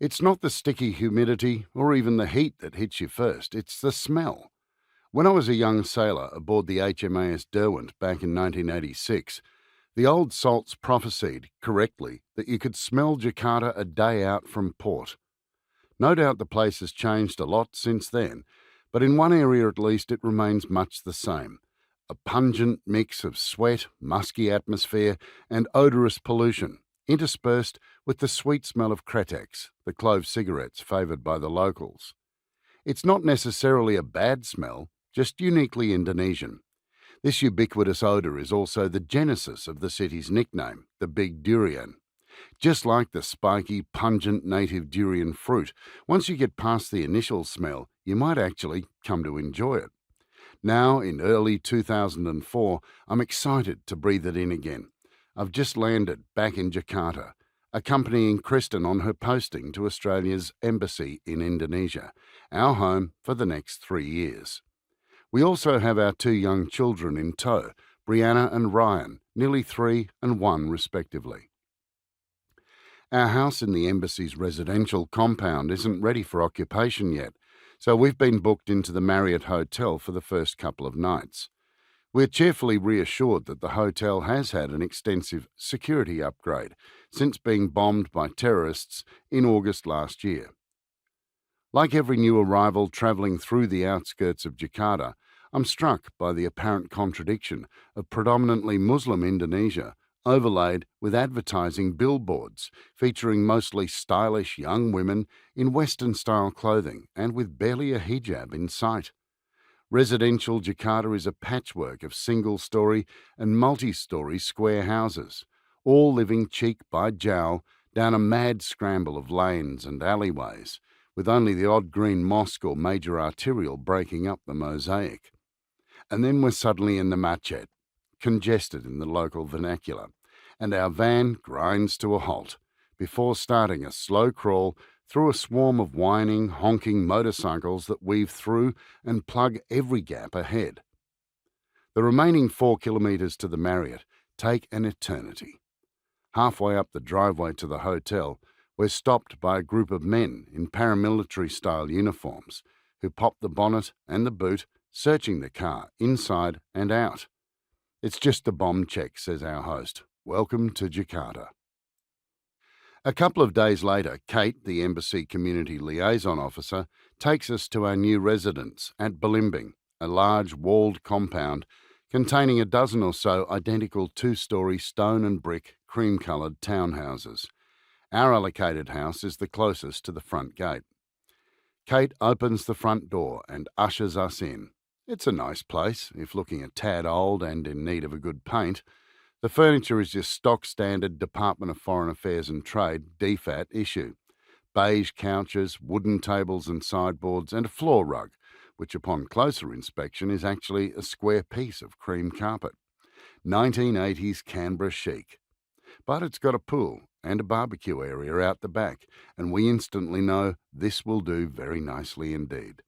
It's not the sticky humidity or even the heat that hits you first, it's the smell. When I was a young sailor aboard the HMAS Derwent back in 1986, the old salts prophesied, correctly, that you could smell Jakarta a day out from port. No doubt the place has changed a lot since then, but in one area at least it remains much the same. A pungent mix of sweat, musky atmosphere, and odorous pollution, interspersed with the sweet smell of kretek, the clove cigarettes favoured by the locals. It's not necessarily a bad smell, just uniquely Indonesian. This ubiquitous odour is also the genesis of the city's nickname, the Big Durian. Just like the spiky, pungent native durian fruit, once you get past the initial smell, you might actually come to enjoy it. Now, in early 2004, I'm excited to breathe it in again. I've just landed back in Jakarta, accompanying Kristan on her posting to Australia's embassy in Indonesia, our home for the next 3 years. We also have our 2 young children in tow, Brianna and Ryan, nearly 3 and 1 respectively. Our house in the embassy's residential compound isn't ready for occupation yet, so we've been booked into the Marriott Hotel for the first couple of nights. We're cheerfully reassured that the hotel has had an extensive security upgrade since being bombed by terrorists in August last year. Like every new arrival travelling through the outskirts of Jakarta, I'm struck by the apparent contradiction of predominantly Muslim Indonesia overlaid with advertising billboards featuring mostly stylish young women in Western-style clothing and with barely a hijab in sight. Residential Jakarta is a patchwork of single-storey and multi-storey square houses, all living cheek by jowl down a mad scramble of lanes and alleyways, with only the odd green mosque or major arterial breaking up the mosaic. And then we're suddenly in the macet, congested in the local vernacular, and our van grinds to a halt before starting a slow crawl through a swarm of whining, honking motorcycles that weave through and plug every gap ahead. The remaining 4 kilometres to the Marriott take an eternity. Halfway up the driveway to the hotel, we're stopped by a group of men in paramilitary-style uniforms who pop the bonnet and the boot, searching the car inside and out. "It's just a bomb check," says our host. "Welcome to Jakarta." A couple of days later, Kate, the embassy community liaison officer, takes us to our new residence at Belimbing, a large walled compound containing a dozen or so identical 2-storey stone and brick cream-coloured townhouses. Our allocated house is the closest to the front gate. Kate opens the front door and ushers us in. It's a nice place, if looking a tad old and in need of a good paint. The furniture is just stock-standard Department of Foreign Affairs and Trade DFAT issue. Beige couches, wooden tables and sideboards, and a floor rug, which upon closer inspection is actually a square piece of cream carpet. 1980s Canberra chic. But it's got a pool and a barbecue area out the back, and we instantly know this will do very nicely indeed.